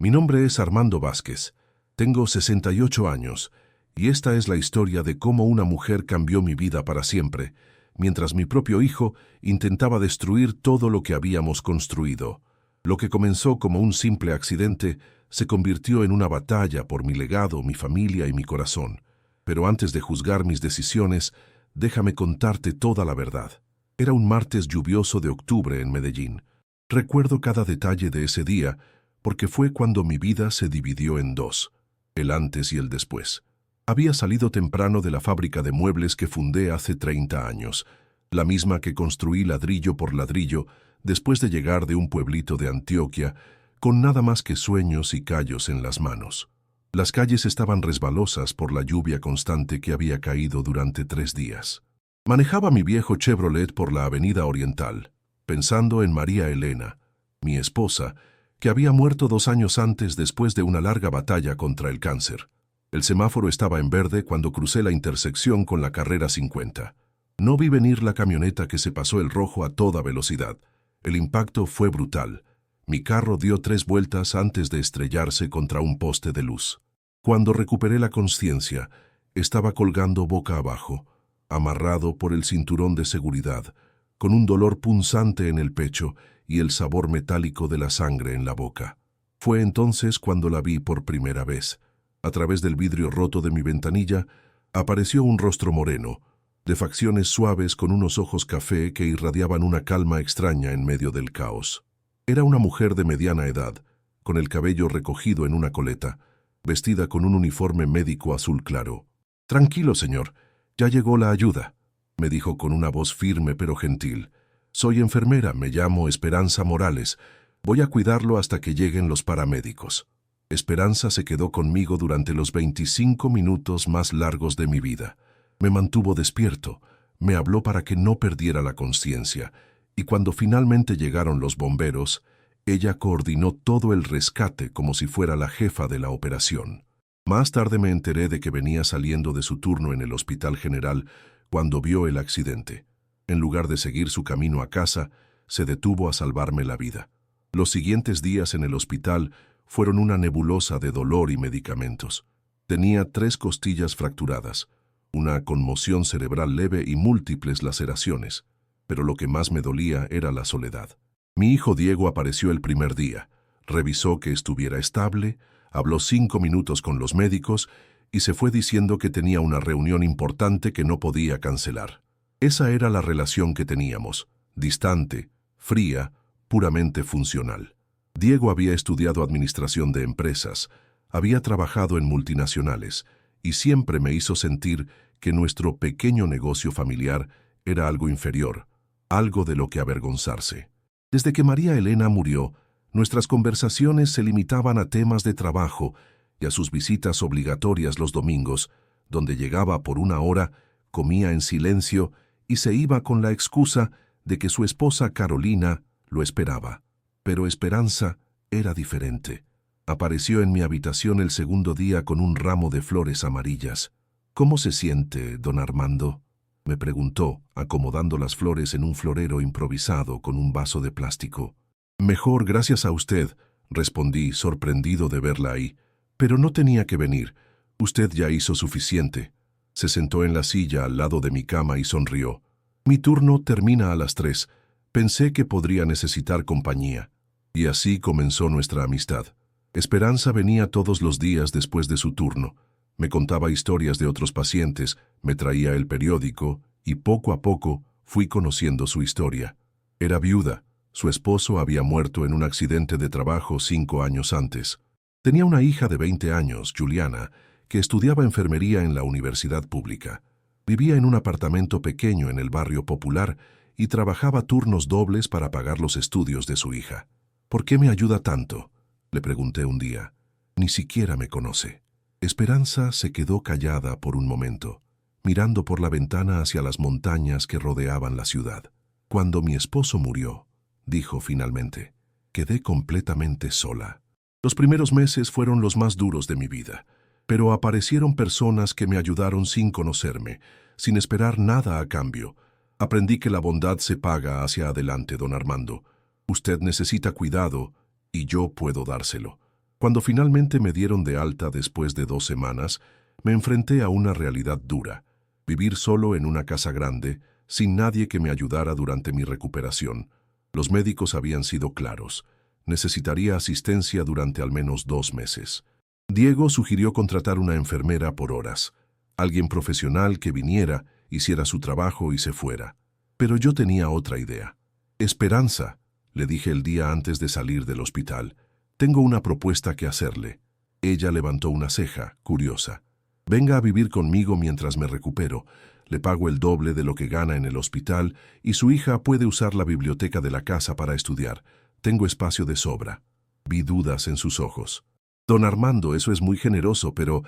Mi nombre es Armando Vázquez. Tengo 68 años y esta es la historia de cómo una mujer cambió mi vida para siempre, mientras mi propio hijo intentaba destruir todo lo que habíamos construido. Lo que comenzó como un simple accidente se convirtió en una batalla por mi legado, mi familia y mi corazón. Pero antes de juzgar mis decisiones, déjame contarte toda la verdad. Era un martes lluvioso de octubre en Medellín. Recuerdo cada detalle de ese día porque fue cuando mi vida se dividió en dos, el antes y el después. Había salido temprano de la fábrica de muebles que fundé hace 30 años, la misma que construí ladrillo por ladrillo después de llegar de un pueblito de Antioquia, con nada más que sueños y callos en las manos. Las calles estaban resbalosas por la lluvia constante que había caído durante 3 días. Manejaba mi viejo Chevrolet por la avenida Oriental, pensando en María Elena, mi esposa, que había muerto 2 años antes después de una larga batalla contra el cáncer. El semáforo estaba en verde cuando crucé la intersección con la carrera 50. No vi venir la camioneta que se pasó el rojo a toda velocidad. El impacto fue brutal. Mi carro dio 3 vueltas antes de estrellarse contra un poste de luz. Cuando recuperé la conciencia, estaba colgando boca abajo, amarrado por el cinturón de seguridad, con un dolor punzante en el pecho y el sabor metálico de la sangre en la boca. Fue entonces cuando la vi por primera vez. A través del vidrio roto de mi ventanilla, apareció un rostro moreno, de facciones suaves con unos ojos café que irradiaban una calma extraña en medio del caos. Era una mujer de mediana edad, con el cabello recogido en una coleta, vestida con un uniforme médico azul claro. «Tranquilo, señor, ya llegó la ayuda», me dijo con una voz firme pero gentil. «Soy enfermera, me llamo Esperanza Morales. Voy a cuidarlo hasta que lleguen los paramédicos». Esperanza se quedó conmigo durante los 25 minutos más largos de mi vida. Me mantuvo despierto, me habló para que no perdiera la conciencia, y cuando finalmente llegaron los bomberos, ella coordinó todo el rescate como si fuera la jefa de la operación. Más tarde me enteré de que venía saliendo de su turno en el Hospital General cuando vio el accidente. En lugar de seguir su camino a casa, se detuvo a salvarme la vida. Los siguientes días en el hospital fueron una nebulosa de dolor y medicamentos. Tenía 3 costillas fracturadas, una conmoción cerebral leve y múltiples laceraciones, pero lo que más me dolía era la soledad. Mi hijo Diego apareció el primer día, revisó que estuviera estable, habló 5 minutos con los médicos y se fue diciendo que tenía una reunión importante que no podía cancelar. Esa era la relación que teníamos, distante, fría, puramente funcional. Diego había estudiado administración de empresas, había trabajado en multinacionales y siempre me hizo sentir que nuestro pequeño negocio familiar era algo inferior, algo de lo que avergonzarse. Desde que María Elena murió, nuestras conversaciones se limitaban a temas de trabajo y a sus visitas obligatorias los domingos, donde llegaba por 1 hora, comía en silencio y se iba con la excusa de que su esposa Carolina lo esperaba. Pero Esperanza era diferente. Apareció en mi habitación el segundo día con un ramo de flores amarillas. «¿Cómo se siente, don Armando?», me preguntó, acomodando las flores en un florero improvisado con un vaso de plástico. «Mejor, gracias a usted», respondí, sorprendido de verla ahí. «Pero no tenía que venir. Usted ya hizo suficiente». Se sentó en la silla al lado de mi cama y sonrió. «Mi turno termina a las 3. Pensé que podría necesitar compañía». Y así comenzó nuestra amistad. Esperanza venía todos los días después de su turno. Me contaba historias de otros pacientes, me traía el periódico y poco a poco fui conociendo su historia. Era viuda. Su esposo había muerto en un accidente de trabajo 5 años antes. Tenía una hija de 20 años, Juliana, que estudiaba enfermería en la universidad pública. Vivía en un apartamento pequeño en el barrio popular y trabajaba turnos dobles para pagar los estudios de su hija. «¿Por qué me ayuda tanto?», le pregunté un día. «Ni siquiera me conoce». Esperanza se quedó callada por un momento, mirando por la ventana hacia las montañas que rodeaban la ciudad. «Cuando mi esposo murió», dijo finalmente, «quedé completamente sola. Los primeros meses fueron los más duros de mi vida, pero aparecieron personas que me ayudaron sin conocerme, sin esperar nada a cambio. Aprendí que la bondad se paga hacia adelante, don Armando. Usted necesita cuidado y yo puedo dárselo. Cuando finalmente me dieron de alta después de 2 semanas, me enfrenté a una realidad dura: vivir solo en una casa grande, sin nadie que me ayudara durante mi recuperación. Los médicos habían sido claros: necesitaría asistencia durante al menos 2 meses. Diego sugirió contratar una enfermera por horas, alguien profesional que viniera, hiciera su trabajo y se fuera. Pero yo tenía otra idea. Esperanza, le dije el día antes de salir del hospital, tengo una propuesta que hacerle. Ella levantó una ceja, curiosa. Venga a vivir conmigo mientras me recupero. Le pago el doble de lo que gana en el hospital y su hija puede usar la biblioteca de la casa para estudiar. Tengo espacio de sobra. Vi dudas en sus ojos. Don Armando, eso es muy generoso, pero...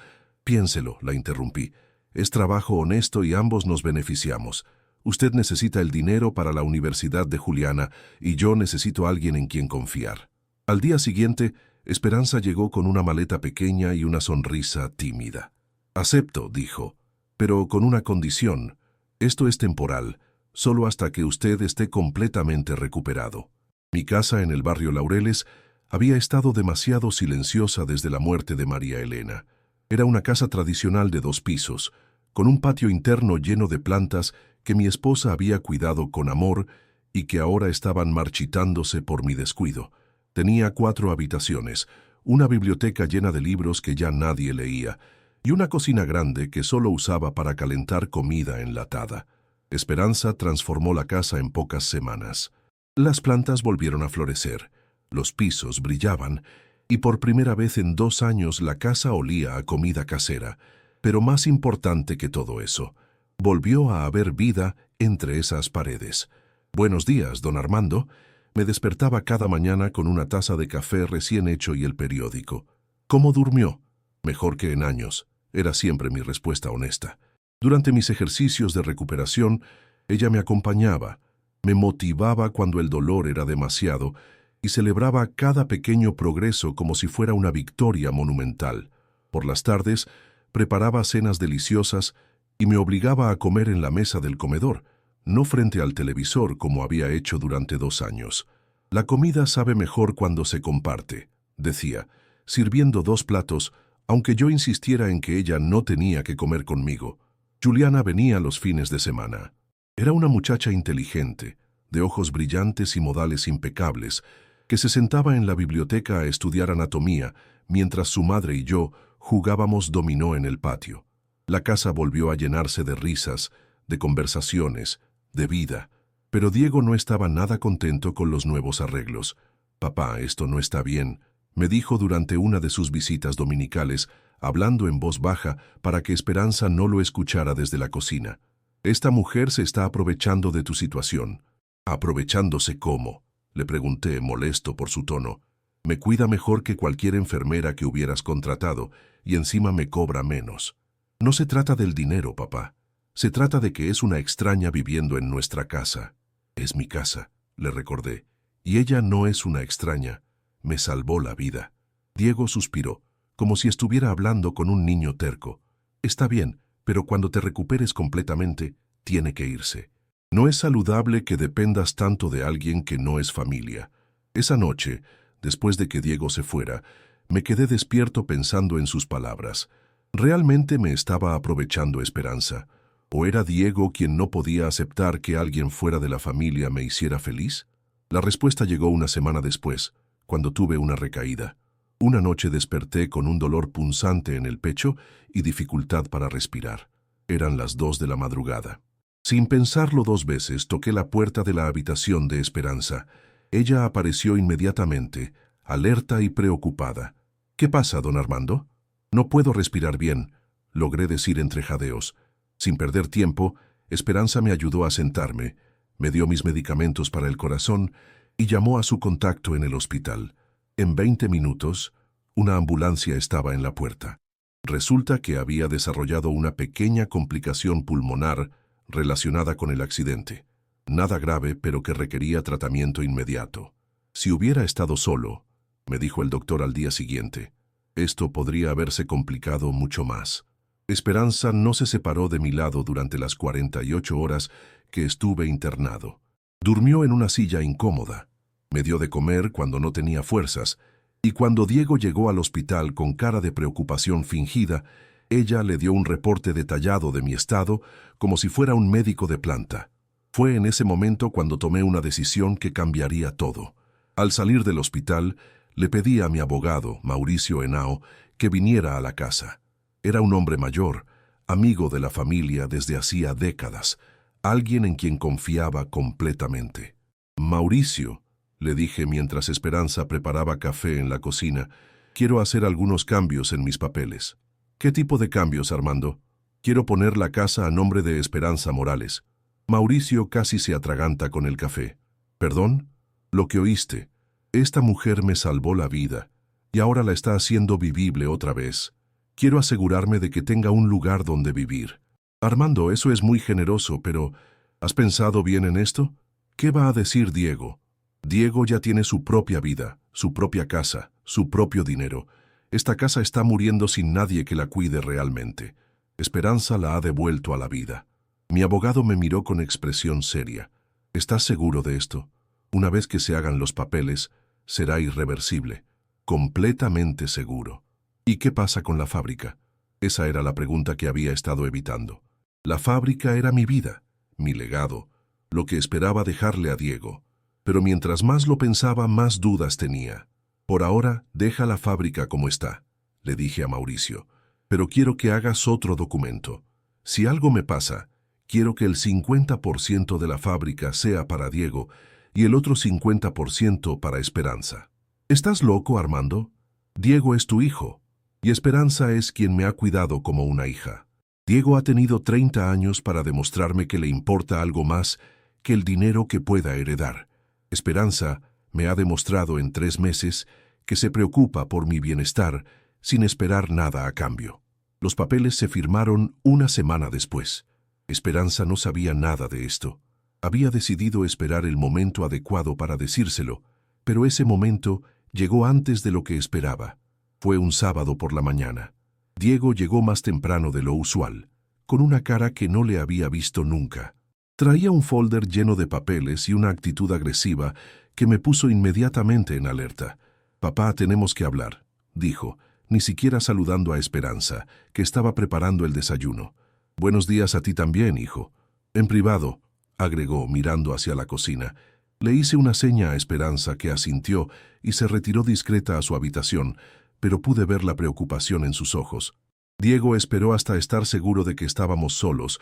Piénselo, la interrumpí. Es trabajo honesto y ambos nos beneficiamos. Usted necesita el dinero para la universidad de Juliana y yo necesito a alguien en quien confiar. Al día siguiente, Esperanza llegó con una maleta pequeña y una sonrisa tímida. Acepto, dijo, pero con una condición. Esto es temporal, solo hasta que usted esté completamente recuperado. Mi casa en el barrio Laureles había estado demasiado silenciosa desde la muerte de María Elena. Era una casa tradicional de 2 pisos, con un patio interno lleno de plantas que mi esposa había cuidado con amor y que ahora estaban marchitándose por mi descuido. Tenía 4 habitaciones, una biblioteca llena de libros que ya nadie leía, y una cocina grande que solo usaba para calentar comida enlatada. Esperanza transformó la casa en pocas semanas. Las plantas volvieron a florecer, los pisos brillaban, y por primera vez en 2 años la casa olía a comida casera. Pero más importante que todo eso, volvió a haber vida entre esas paredes. Buenos días, don Armando. Me despertaba cada mañana con una taza de café recién hecho y el periódico. ¿Cómo durmió? Mejor que en años. Era siempre mi respuesta honesta. Durante mis ejercicios de recuperación, ella me acompañaba, me motivaba cuando el dolor era demasiado y celebraba cada pequeño progreso como si fuera una victoria monumental. Por las tardes, preparaba cenas deliciosas y me obligaba a comer en la mesa del comedor, no frente al televisor como había hecho durante 2 años. La comida sabe mejor cuando se comparte, decía, sirviendo 2 platos, aunque yo insistiera en que ella no tenía que comer conmigo. Juliana venía los fines de semana. Era una muchacha inteligente, de ojos brillantes y modales impecables, que se sentaba en la biblioteca a estudiar anatomía, mientras su madre y yo jugábamos dominó en el patio. La casa volvió a llenarse de risas, de conversaciones, de vida, pero Diego no estaba nada contento con los nuevos arreglos. «Papá, esto no está bien», me dijo durante una de sus visitas dominicales, hablando en voz baja para que Esperanza no lo escuchara desde la cocina. «Esta mujer se está aprovechando de tu situación». «¿Aprovechándose cómo?», le pregunté, molesto por su tono. «Me cuida mejor que cualquier enfermera que hubieras contratado y encima me cobra menos». «No se trata del dinero, papá. Se trata de que es una extraña viviendo en nuestra casa». «Es mi casa», le recordé, «y ella no es una extraña. Me salvó la vida». Diego suspiró, como si estuviera hablando con un niño terco. «Está bien, pero cuando te recuperes completamente, tiene que irse. No es saludable que dependas tanto de alguien que no es familia». Esa noche, después de que Diego se fuera, me quedé despierto pensando en sus palabras. ¿Realmente me estaba aprovechando Esperanza? ¿O era Diego quien no podía aceptar que alguien fuera de la familia me hiciera feliz? La respuesta llegó una semana después, cuando tuve una recaída. Una noche desperté con un dolor punzante en el pecho y dificultad para respirar. Eran las 2 de la madrugada. Sin pensarlo 2 veces, toqué la puerta de la habitación de Esperanza. Ella apareció inmediatamente, alerta y preocupada. «¿Qué pasa, don Armando?» «No puedo respirar bien», logré decir entre jadeos. Sin perder tiempo, Esperanza me ayudó a sentarme, me dio mis medicamentos para el corazón y llamó a su contacto en el hospital. En 20 minutos, una ambulancia estaba en la puerta. Resulta que había desarrollado una pequeña complicación pulmonar relacionada con el accidente. Nada grave, pero que requería tratamiento inmediato. Si hubiera estado solo, me dijo el doctor al día siguiente, esto podría haberse complicado mucho más. Esperanza no se separó de mi lado durante las 48 horas que estuve internado. Durmió en una silla incómoda, me dio de comer cuando no tenía fuerzas Y cuando Diego llegó al hospital con cara de preocupación fingida, ella le dio un reporte detallado de mi estado como si fuera un médico de planta. Fue en ese momento cuando tomé una decisión que cambiaría todo. Al salir del hospital, le pedí a mi abogado, Mauricio Henao, que viniera a la casa. Era un hombre mayor, amigo de la familia desde hacía décadas, alguien en quien confiaba completamente. Mauricio, le dije mientras Esperanza preparaba café en la cocina, quiero hacer algunos cambios en mis papeles. ¿Qué tipo de cambios, Armando? Quiero poner la casa a nombre de Esperanza Morales. Mauricio casi se atraganta con el café. ¿Perdón? Lo que oíste. Esta mujer me salvó la vida y ahora la está haciendo vivible otra vez. Quiero asegurarme de que tenga un lugar donde vivir. Armando, eso es muy generoso, pero ¿has pensado bien en esto? ¿Qué va a decir Diego? Diego ya tiene su propia vida, su propia casa, su propio dinero. Esta casa está muriendo sin nadie que la cuide realmente. Esperanza la ha devuelto a la vida. Mi abogado me miró con expresión seria. ¿Estás seguro de esto? Una vez que se hagan los papeles, será irreversible. Completamente seguro. ¿Y qué pasa con la fábrica? Esa era la pregunta que había estado evitando. La fábrica era mi vida, mi legado, lo que esperaba dejarle a Diego. Pero mientras más lo pensaba, más dudas tenía. Por ahora, deja la fábrica como está, le dije a Mauricio. Pero quiero que hagas otro documento. Si algo me pasa, quiero que el 50% de la fábrica sea para Diego y el otro 50% para Esperanza. ¿Estás loco, Armando? Diego es tu hijo, y Esperanza es quien me ha cuidado como una hija. Diego ha tenido 30 años para demostrarme que le importa algo más que el dinero que pueda heredar. Esperanza me ha demostrado en 3 meses que se preocupa por mi bienestar sin esperar nada a cambio. Los papeles se firmaron una semana después. Esperanza no sabía nada de esto. Había decidido esperar el momento adecuado para decírselo, pero ese momento llegó antes de lo que esperaba. Fue un sábado por la mañana. Diego llegó más temprano de lo usual, con una cara que no le había visto nunca. Traía un folder lleno de papeles y una actitud agresiva que me puso inmediatamente en alerta. «Papá, tenemos que hablar», dijo, ni siquiera saludando a Esperanza, que estaba preparando el desayuno. «Buenos días a ti también, hijo». «En privado», agregó, mirando hacia la cocina. Le hice una seña a Esperanza, que asintió y se retiró discreta a su habitación, pero pude ver la preocupación en sus ojos. Diego esperó hasta estar seguro de que estábamos solos.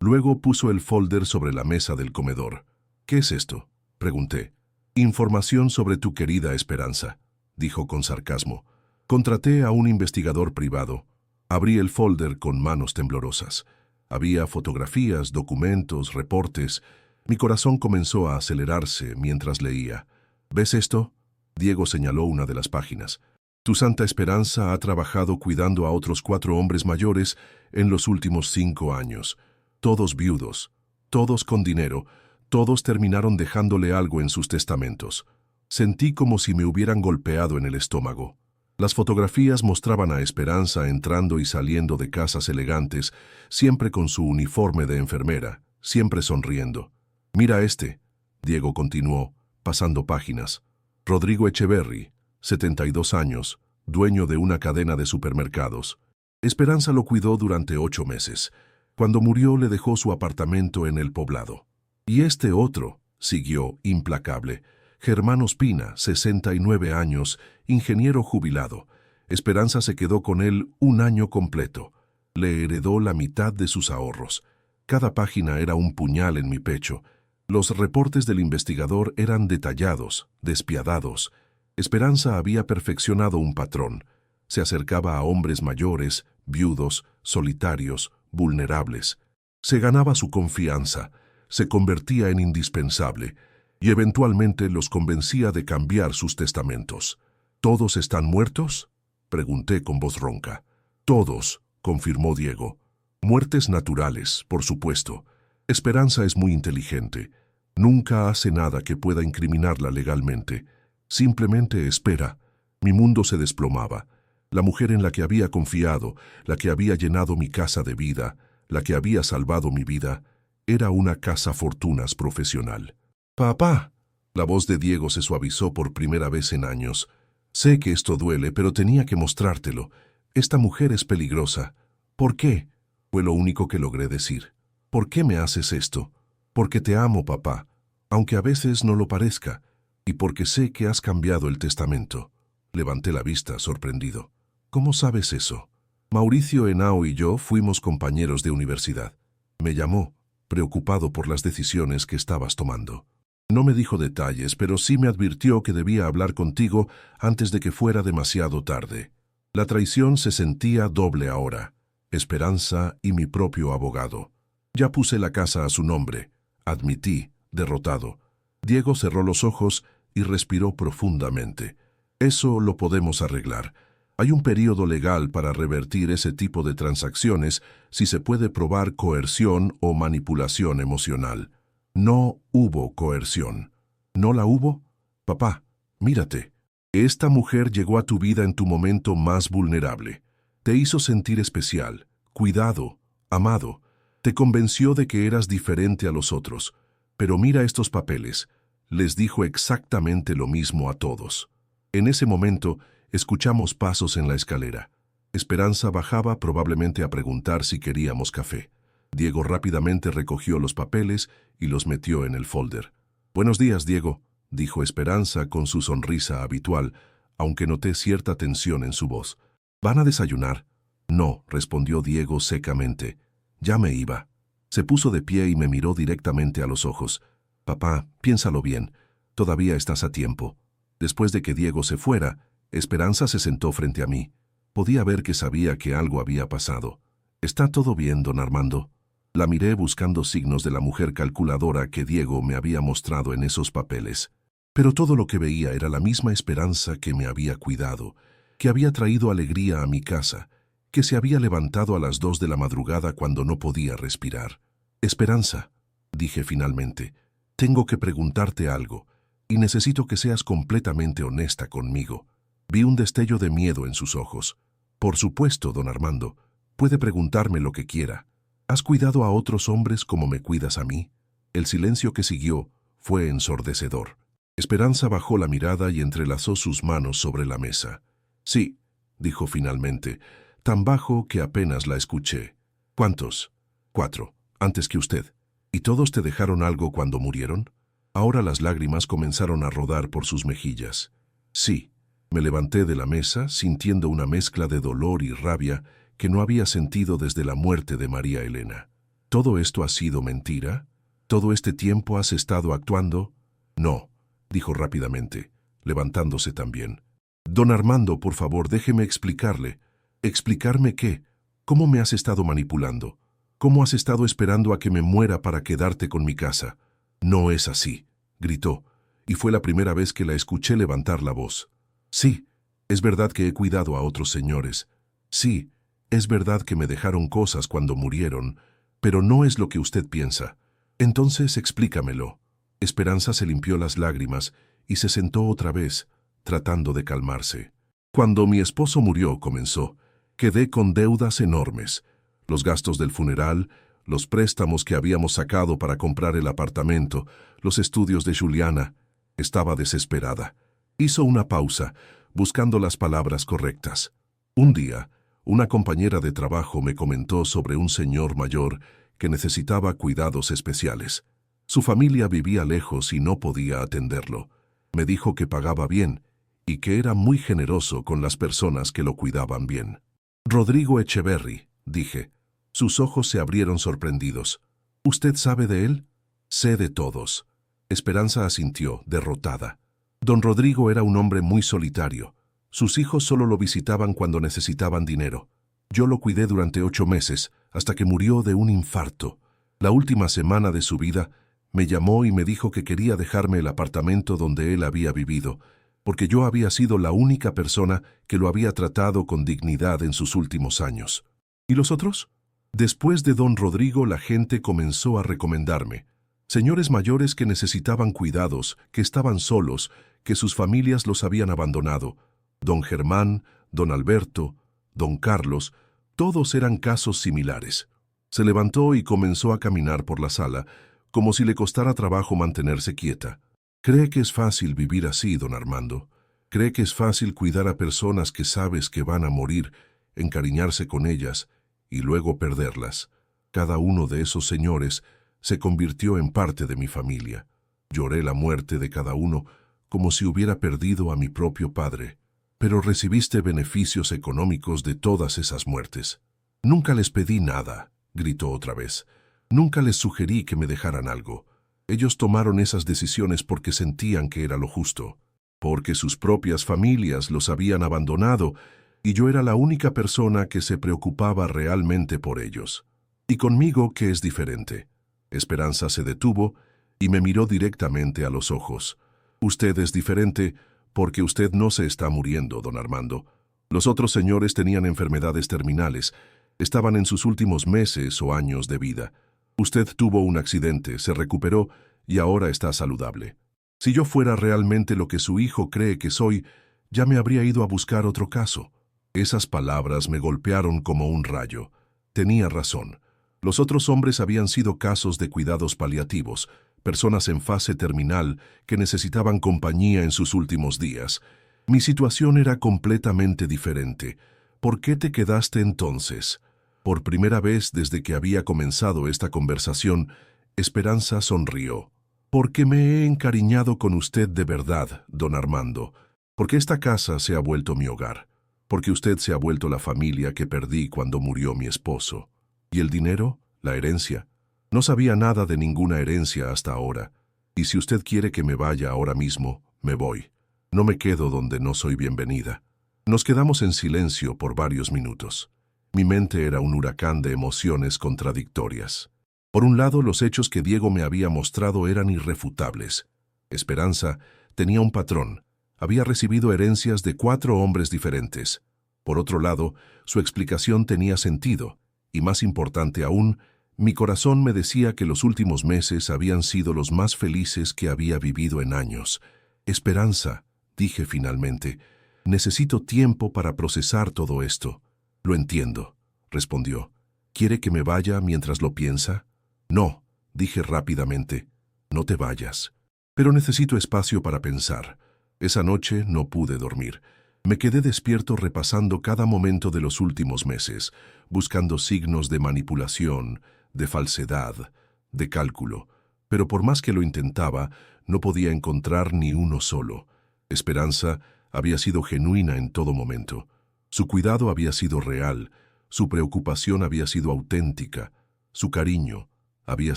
Luego puso el folder sobre la mesa del comedor. «¿Qué es esto?», pregunté. «Información sobre tu querida Esperanza», dijo con sarcasmo. «Contraté a un investigador privado». Abrí el folder con manos temblorosas. Había fotografías, documentos, reportes. Mi corazón comenzó a acelerarse mientras leía. «¿Ves esto?», Diego señaló una de las páginas. «Tu Santa Esperanza ha trabajado cuidando a otros 4 hombres mayores en los últimos 5 años. Todos viudos, todos con dinero, todos terminaron dejándole algo en sus testamentos». Sentí como si me hubieran golpeado en el estómago. Las fotografías mostraban a Esperanza entrando y saliendo de casas elegantes, siempre con su uniforme de enfermera, siempre sonriendo. «Mira este», Diego continuó, pasando páginas. «Rodrigo Echeverry, 72 años, dueño de una cadena de supermercados. Esperanza lo cuidó durante 8 meses. Cuando murió le dejó su apartamento en el poblado. Y este otro», siguió, implacable, «Germán Ospina, 69 años, ingeniero jubilado. Esperanza se quedó con él 1 año completo. Le heredó la mitad de sus ahorros. Cada página era un puñal en mi pecho. Los reportes del investigador eran detallados, despiadados. Esperanza había perfeccionado un patrón. Se acercaba a hombres mayores, viudos, solitarios, vulnerables. Se ganaba su confianza, se convertía en indispensable y eventualmente los convencía de cambiar sus testamentos. «¿Todos están muertos?», pregunté con voz ronca. «Todos», confirmó Diego. «Muertes naturales, por supuesto. Esperanza es muy inteligente. Nunca hace nada que pueda incriminarla legalmente. Simplemente espera». Mi mundo se desplomaba. La mujer en la que había confiado, la que había llenado mi casa de vida, la que había salvado mi vida, era una cazafortunas profesional. «Papá», la voz de Diego se suavizó por primera vez en años. Sé que esto duele, pero tenía que mostrártelo. Esta mujer es peligrosa. ¿Por qué? Fue lo único que logré decir. ¿Por qué me haces esto? Porque te amo, papá, aunque a veces no lo parezca, y porque sé que has cambiado el testamento. Levanté la vista, sorprendido. ¿Cómo sabes eso? Mauricio Henao y yo fuimos compañeros de universidad. Me llamó, preocupado por las decisiones que estabas tomando. No me dijo detalles, pero sí me advirtió que debía hablar contigo antes de que fuera demasiado tarde. La traición se sentía doble ahora, Esperanza y mi propio abogado. Ya puse la casa a su nombre, admití, derrotado. Diego cerró los ojos y respiró profundamente. Eso lo podemos arreglar. Hay un período legal para revertir ese tipo de transacciones si se puede probar coerción o manipulación emocional. No hubo coerción. ¿No la hubo? Papá, mírate. Esta mujer llegó a tu vida en tu momento más vulnerable. Te hizo sentir especial, cuidado, amado. Te convenció de que eras diferente a los otros. Pero mira estos papeles. Les dijo exactamente lo mismo a todos. En ese momento, escuchamos pasos en la escalera. Esperanza bajaba probablemente a preguntar si queríamos café. Diego rápidamente recogió los papeles y los metió en el folder. «Buenos días, Diego», dijo Esperanza con su sonrisa habitual, aunque noté cierta tensión en su voz. «¿Van a desayunar?» «No», respondió Diego secamente. «Ya me iba». Se puso de pie y me miró directamente a los ojos. «Papá, piénsalo bien. Todavía estás a tiempo». Después de que Diego se fuera, Esperanza se sentó frente a mí. Podía ver que sabía que algo había pasado. «¿Está todo bien, don Armando?» La miré buscando signos de la mujer calculadora que Diego me había mostrado en esos papeles. Pero todo lo que veía era la misma Esperanza que me había cuidado, que había traído alegría a mi casa, que se había levantado a las 2 de la madrugada cuando no podía respirar. «Esperanza», dije finalmente, «tengo que preguntarte algo, y necesito que seas completamente honesta conmigo». Vi un destello de miedo en sus ojos. «Por supuesto, don Armando, puede preguntarme lo que quiera. ¿Has cuidado a otros hombres como me cuidas a mí?» El silencio que siguió fue ensordecedor. Esperanza bajó la mirada y entrelazó sus manos sobre la mesa. «Sí», dijo finalmente, tan bajo que apenas la escuché. «¿Cuántos?» «4, antes que usted. ¿Y todos te dejaron algo cuando murieron?» Ahora las lágrimas comenzaron a rodar por sus mejillas. «Sí». Me levanté de la mesa sintiendo una mezcla de dolor y rabia que no había sentido desde la muerte de María Elena. ¿Todo esto ha sido mentira? ¿Todo este tiempo has estado actuando? No, dijo rápidamente, levantándose también. Don Armando, por favor, déjeme explicarle. ¿Explicarme qué? ¿Cómo me has estado manipulando? ¿Cómo has estado esperando a que me muera para quedarte con mi casa? No es así, gritó, y fue la primera vez que la escuché levantar la voz. Sí, es verdad que he cuidado a otros señores. Sí, es verdad que me dejaron cosas cuando murieron, pero no es lo que usted piensa. Entonces explícamelo». Esperanza se limpió las lágrimas y se sentó otra vez, tratando de calmarse. «Cuando mi esposo murió», comenzó, «quedé con deudas enormes. Los gastos del funeral, los préstamos que habíamos sacado para comprar el apartamento, los estudios de Juliana. Estaba desesperada. Hizo una pausa, buscando las palabras correctas. Un día, una compañera de trabajo me comentó sobre un señor mayor que necesitaba cuidados especiales. Su familia vivía lejos y no podía atenderlo. Me dijo que pagaba bien y que era muy generoso con las personas que lo cuidaban bien. «Rodrigo Echeverry», dije. Sus ojos se abrieron sorprendidos. «¿Usted sabe de él?» «Sé de todos». Esperanza asintió, derrotada. Don Rodrigo era un hombre muy solitario. Sus hijos solo lo visitaban cuando necesitaban dinero. Yo lo cuidé durante 8 meses, hasta que murió de un infarto. La última semana de su vida, me llamó y me dijo que quería dejarme el apartamento donde él había vivido, porque yo había sido la única persona que lo había tratado con dignidad en sus últimos años. ¿Y los otros? Después de don Rodrigo, la gente comenzó a recomendarme. Señores mayores que necesitaban cuidados, que estaban solos, que sus familias los habían abandonado. Don Germán, don Alberto, don Carlos, todos eran casos similares. Se levantó y comenzó a caminar por la sala, como si le costara trabajo mantenerse quieta. «¿Cree que es fácil vivir así, don Armando? Cree que es fácil cuidar a personas que sabes que van a morir, encariñarse con ellas y luego perderlas. Cada uno de esos señores se convirtió en parte de mi familia. Lloré la muerte de cada uno como si hubiera perdido a mi propio padre. Pero recibiste beneficios económicos de todas esas muertes. Nunca les pedí nada, gritó otra vez. Nunca les sugerí que me dejaran algo. Ellos tomaron esas decisiones porque sentían que era lo justo, porque sus propias familias los habían abandonado y yo era la única persona que se preocupaba realmente por ellos. Y conmigo, ¿qué es diferente? Esperanza se detuvo y me miró directamente a los ojos. Usted es diferente porque usted no se está muriendo, don Armando. Los otros señores tenían enfermedades terminales, estaban en sus últimos meses o años de vida. Usted tuvo un accidente, se recuperó y ahora está saludable. Si yo fuera realmente lo que su hijo cree que soy, ya me habría ido a buscar otro caso. Esas palabras me golpearon como un rayo. Tenía razón. Los otros hombres habían sido casos de cuidados paliativos, personas en fase terminal que necesitaban compañía en sus últimos días. Mi situación era completamente diferente. ¿Por qué te quedaste entonces? Por primera vez desde que había comenzado esta conversación, Esperanza sonrió. Porque me he encariñado con usted de verdad, don Armando. Porque esta casa se ha vuelto mi hogar. Porque usted se ha vuelto la familia que perdí cuando murió mi esposo. ¿Y el dinero? ¿La herencia? No sabía nada de ninguna herencia hasta ahora. Y si usted quiere que me vaya ahora mismo, me voy. No me quedo donde no soy bienvenida. Nos quedamos en silencio por varios minutos. Mi mente era un huracán de emociones contradictorias. Por un lado, los hechos que Diego me había mostrado eran irrefutables. Esperanza tenía un patrón. Había recibido herencias de 4 hombres diferentes. Por otro lado, su explicación tenía sentido. Y más importante aún, mi corazón me decía que los últimos meses habían sido los más felices que había vivido en años. Esperanza, dije finalmente, necesito tiempo para procesar todo esto. Lo entiendo, respondió. ¿Quiere que me vaya mientras lo piensa? No, dije rápidamente, no te vayas. Pero necesito espacio para pensar. Esa noche no pude dormir. Me quedé despierto repasando cada momento de los últimos meses, buscando signos de manipulación, de falsedad, de cálculo. Pero por más que lo intentaba, no podía encontrar ni uno solo. Esperanza había sido genuina en todo momento. Su cuidado había sido real, su preocupación había sido auténtica, su cariño había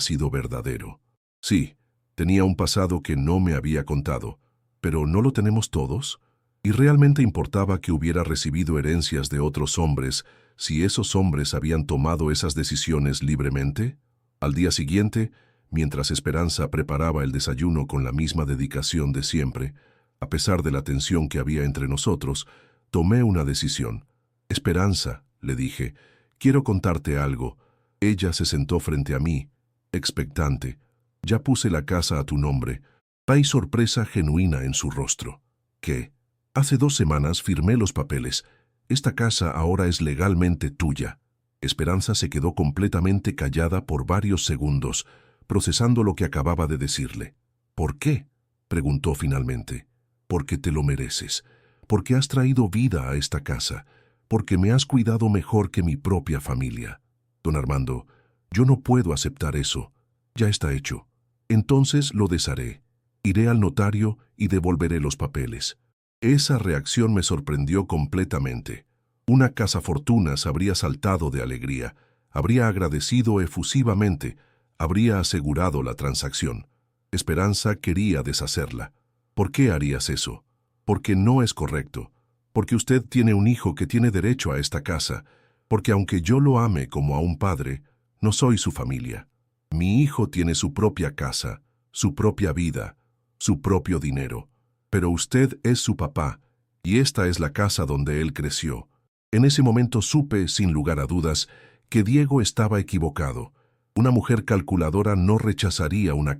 sido verdadero. Sí, tenía un pasado que no me había contado, pero ¿no lo tenemos todos? ¿Y realmente importaba que hubiera recibido herencias de otros hombres si esos hombres habían tomado esas decisiones libremente? Al día siguiente, mientras Esperanza preparaba el desayuno con la misma dedicación de siempre, a pesar de la tensión que había entre nosotros, tomé una decisión. Esperanza, le dije, quiero contarte algo. Ella se sentó frente a mí, expectante. Ya puse la casa a tu nombre. Hay sorpresa genuina en su rostro. ¿Qué? Hace 2 semanas firmé los papeles. Esta casa ahora es legalmente tuya. Esperanza se quedó completamente callada por varios segundos, procesando lo que acababa de decirle. ¿Por qué? Preguntó finalmente. Porque te lo mereces. Porque has traído vida a esta casa. Porque me has cuidado mejor que mi propia familia. Don Armando, yo no puedo aceptar eso. Ya está hecho. Entonces lo desharé. Iré al notario y devolveré los papeles. Esa reacción me sorprendió completamente. Una cazafortunas habría saltado de alegría, habría agradecido efusivamente, habría asegurado la transacción. Esperanza quería deshacerla. ¿Por qué harías eso? Porque no es correcto. Porque usted tiene un hijo que tiene derecho a esta casa. Porque aunque yo lo ame como a un padre, no soy su familia. Mi hijo tiene su propia casa, su propia vida, su propio dinero. Pero usted es su papá, y esta es la casa donde él creció. En ese momento supe, sin lugar a dudas, que Diego estaba equivocado. Una mujer calculadora no rechazaría una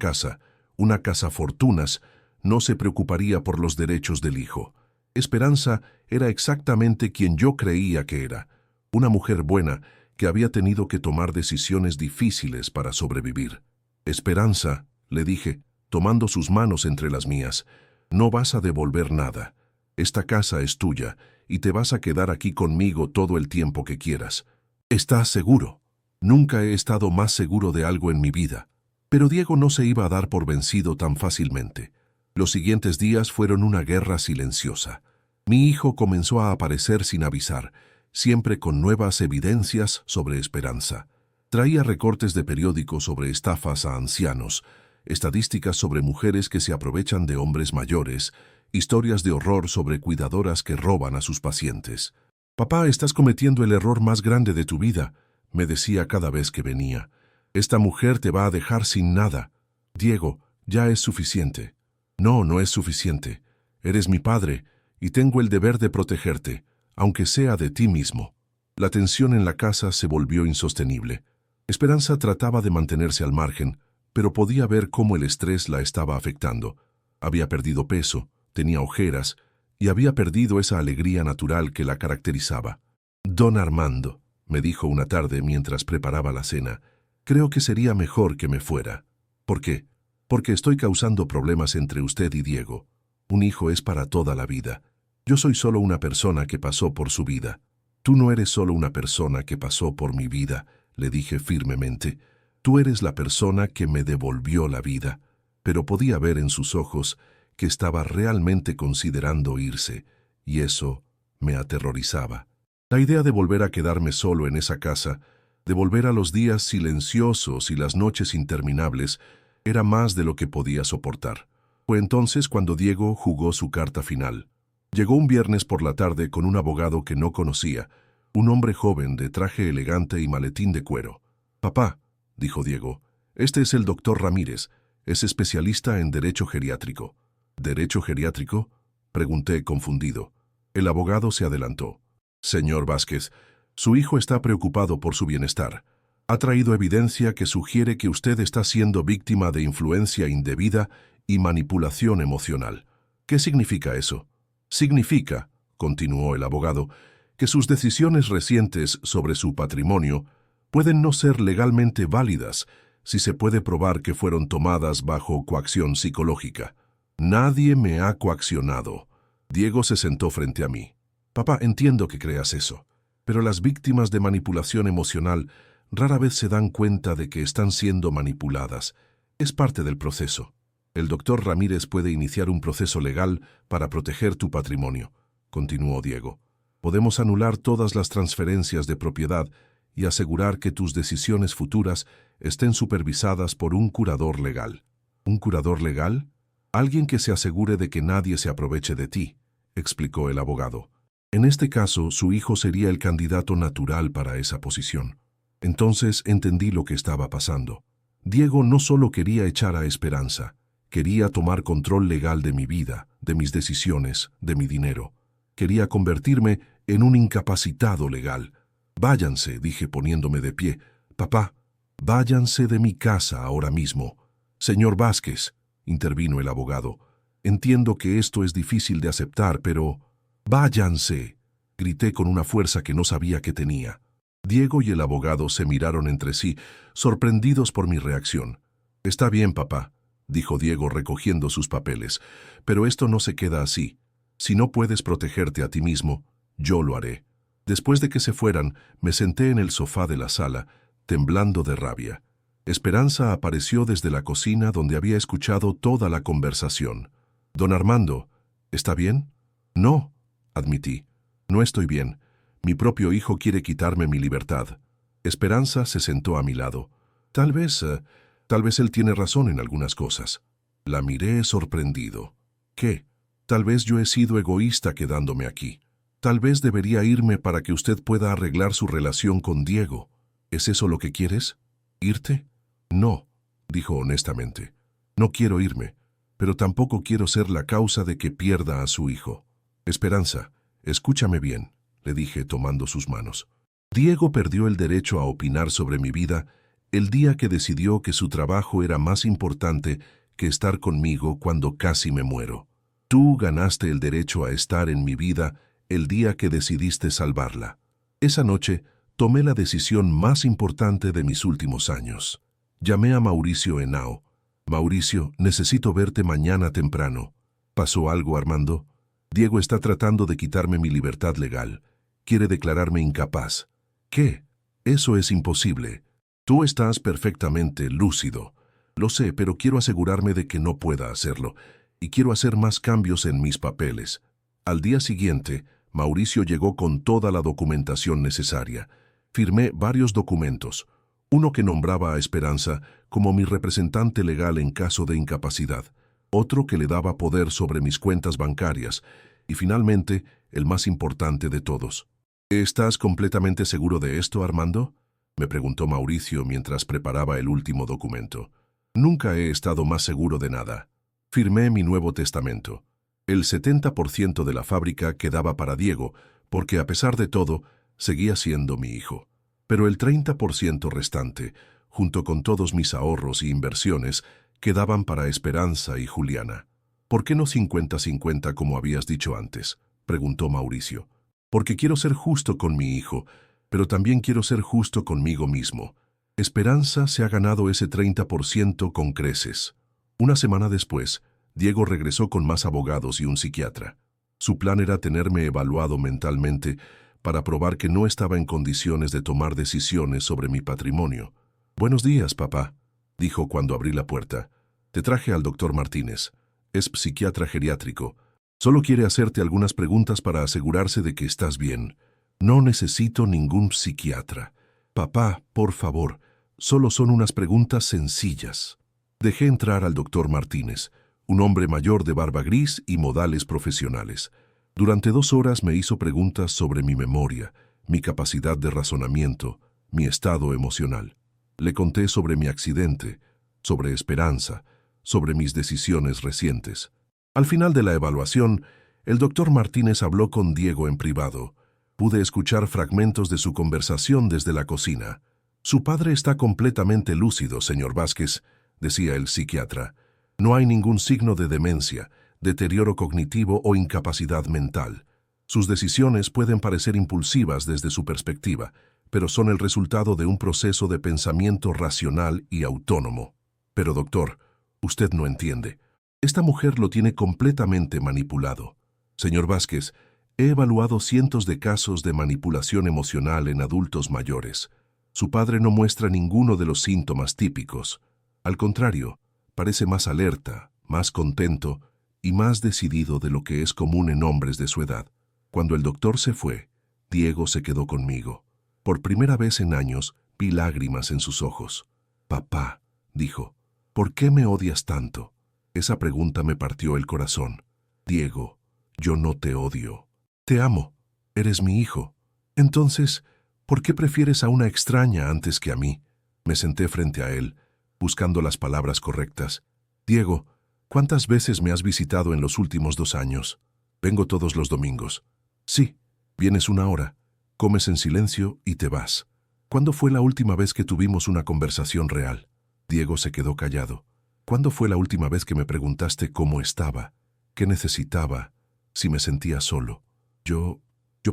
cazafortunas, no se preocuparía por los derechos del hijo. Esperanza era exactamente quien yo creía que era, una mujer buena que había tenido que tomar decisiones difíciles para sobrevivir. Esperanza, le dije, tomando sus manos entre las mías, no vas a devolver nada. Esta casa es tuya y te vas a quedar aquí conmigo todo el tiempo que quieras. ¿Estás seguro? Nunca he estado más seguro de algo en mi vida. Pero Diego no se iba a dar por vencido tan fácilmente. Los siguientes días fueron una guerra silenciosa. Mi hijo comenzó a aparecer sin avisar, siempre con nuevas evidencias sobre Esperanza. Traía recortes de periódicos sobre estafas a ancianos, estadísticas sobre mujeres que se aprovechan de hombres mayores, historias de horror sobre cuidadoras que roban a sus pacientes. «Papá, estás cometiendo el error más grande de tu vida», me decía cada vez que venía. «Esta mujer te va a dejar sin nada. Diego, ya es suficiente». «No, no es suficiente. Eres mi padre y tengo el deber de protegerte, aunque sea de ti mismo». La tensión en la casa se volvió insostenible. Esperanza trataba de mantenerse al margen, pero podía ver cómo el estrés la estaba afectando. Había perdido peso, tenía ojeras y había perdido esa alegría natural que la caracterizaba. «Don Armando», me dijo una tarde mientras preparaba la cena, «creo que sería mejor que me fuera». «¿Por qué?» «Porque estoy causando problemas entre usted y Diego. Un hijo es para toda la vida. Yo soy solo una persona que pasó por su vida». «Tú no eres solo una persona que pasó por mi vida», le dije firmemente. «Tú eres la persona que me devolvió la vida». Pero podía ver en sus ojos que estaba realmente considerando irse, y eso me aterrorizaba. La idea de volver a quedarme solo en esa casa, de volver a los días silenciosos y las noches interminables, era más de lo que podía soportar. Fue entonces cuando Diego jugó su carta final. Llegó un viernes por la tarde con un abogado que no conocía, un hombre joven de traje elegante y maletín de cuero. «Papá», dijo Diego, «este es el doctor Ramírez, es especialista en derecho geriátrico». «¿Derecho geriátrico?», pregunté confundido. El abogado se adelantó. «Señor Vázquez, su hijo está preocupado por su bienestar. Ha traído evidencia que sugiere que usted está siendo víctima de influencia indebida y manipulación emocional». «¿Qué significa eso?». «Significa», continuó el abogado, «que sus decisiones recientes sobre su patrimonio pueden no ser legalmente válidas si se puede probar que fueron tomadas bajo coacción psicológica». «Nadie me ha coaccionado». Diego se sentó frente a mí. «Papá, entiendo que creas eso, pero las víctimas de manipulación emocional rara vez se dan cuenta de que están siendo manipuladas. Es parte del proceso. El doctor Ramírez puede iniciar un proceso legal para proteger tu patrimonio», continuó Diego. «Podemos anular todas las transferencias de propiedad y asegurar que tus decisiones futuras estén supervisadas por un curador legal». «¿Un curador legal?». «Alguien que se asegure de que nadie se aproveche de ti», explicó el abogado. «En este caso, su hijo sería el candidato natural para esa posición». Entonces entendí lo que estaba pasando. Diego no solo quería echar a Esperanza, quería tomar control legal de mi vida, de mis decisiones, de mi dinero. Quería convertirme en un incapacitado legal. «Váyanse», dije poniéndome de pie. «Papá, váyanse de mi casa ahora mismo». «Señor Vázquez», intervino el abogado, «entiendo que esto es difícil de aceptar, pero...». «Váyanse», grité con una fuerza que no sabía que tenía. Diego y el abogado se miraron entre sí, sorprendidos por mi reacción. «Está bien, papá», dijo Diego recogiendo sus papeles, «pero esto no se queda así. Si no puedes protegerte a ti mismo, yo lo haré». Después de que se fueran, me senté en el sofá de la sala, temblando de rabia. Esperanza apareció desde la cocina donde había escuchado toda la conversación. «Don Armando, ¿está bien?». «No», admití, «no estoy bien. Mi propio hijo quiere quitarme mi libertad». Esperanza se sentó a mi lado. Tal vez él tiene razón en algunas cosas». La miré sorprendido. «¿Qué?». «Tal vez yo he sido egoísta quedándome aquí. Tal vez debería irme para que usted pueda arreglar su relación con Diego. ¿Es eso lo que quieres? ¿Irte?». «No», dijo honestamente. «No quiero irme, pero tampoco quiero ser la causa de que pierda a su hijo». «Esperanza, escúchame bien», le dije tomando sus manos. «Diego perdió el derecho a opinar sobre mi vida el día que decidió que su trabajo era más importante que estar conmigo cuando casi me muero. Tú ganaste el derecho a estar en mi vida el día que decidiste salvarla. Esa noche tomé la decisión más importante de mis últimos años. Llamé a Mauricio Henao. «Mauricio, necesito verte mañana temprano». «¿Pasó algo, Armando?». Diego está tratando de quitarme mi libertad legal. Quiere declararme incapaz. ¿Qué? Eso es imposible. Tú estás perfectamente lúcido. Lo sé, pero quiero asegurarme de que no pueda hacerlo, y quiero hacer más cambios en mis papeles. Al día siguiente, Mauricio llegó con toda la documentación necesaria. Firmé varios documentos, uno que nombraba a Esperanza como mi representante legal en caso de incapacidad, otro que le daba poder sobre mis cuentas bancarias, y finalmente, el más importante de todos. ¿Estás completamente seguro de esto, Armando?, me preguntó Mauricio mientras preparaba el último documento. Nunca he estado más seguro de nada. Firmé mi nuevo testamento. El 70% de la fábrica quedaba para Diego, porque a pesar de todo, seguía siendo mi hijo. Pero el 30% restante, junto con todos mis ahorros y inversiones, quedaban para Esperanza y Juliana. ¿Por qué no 50-50 como habías dicho antes?, preguntó Mauricio. Porque quiero ser justo con mi hijo, pero también quiero ser justo conmigo mismo. Esperanza se ha ganado ese 30% con creces. Una semana después, Diego regresó con más abogados y un psiquiatra. Su plan era tenerme evaluado mentalmente para probar que no estaba en condiciones de tomar decisiones sobre mi patrimonio. «Buenos días, papá», dijo cuando abrí la puerta. «Te traje al doctor Martínez. Es psiquiatra geriátrico. Solo quiere hacerte algunas preguntas para asegurarse de que estás bien. No necesito ningún psiquiatra. Papá, por favor, solo son unas preguntas sencillas». Dejé entrar al doctor Martínez, un hombre mayor de barba gris y modales profesionales. Durante 2 horas me hizo preguntas sobre mi memoria, mi capacidad de razonamiento, mi estado emocional. Le conté sobre mi accidente, sobre Esperanza, sobre mis decisiones recientes. Al final de la evaluación, el doctor Martínez habló con Diego en privado. Pude escuchar fragmentos de su conversación desde la cocina. «Su padre está completamente lúcido, señor Vázquez», decía el psiquiatra. «No hay ningún signo de demencia, deterioro cognitivo o incapacidad mental. Sus decisiones pueden parecer impulsivas desde su perspectiva, pero son el resultado de un proceso de pensamiento racional y autónomo. Pero, doctor, usted no entiende. Esta mujer lo tiene completamente manipulado. Señor Vázquez, he evaluado cientos de casos de manipulación emocional en adultos mayores. Su padre no muestra ninguno de los síntomas típicos. Al contrario, parece más alerta, más contento y más decidido de lo que es común en hombres de su edad. Cuando el doctor se fue, Diego se quedó conmigo. Por primera vez en años vi lágrimas en sus ojos. «Papá», dijo, «¿por qué me odias tanto?». Esa pregunta me partió el corazón. «Diego, yo no te odio. Te amo. Eres mi hijo. Entonces, ¿por qué prefieres a una extraña antes que a mí?». Me senté frente a él, buscando las palabras correctas. «Diego, ¿cuántas veces me has visitado en los últimos 2 años?» «Vengo todos los domingos». «Sí, vienes 1 hora, comes en silencio y te vas». «¿Cuándo fue la última vez que tuvimos una conversación real?». Diego se quedó callado. «¿Cuándo fue la última vez que me preguntaste cómo estaba, qué necesitaba, si me sentía solo?». Yo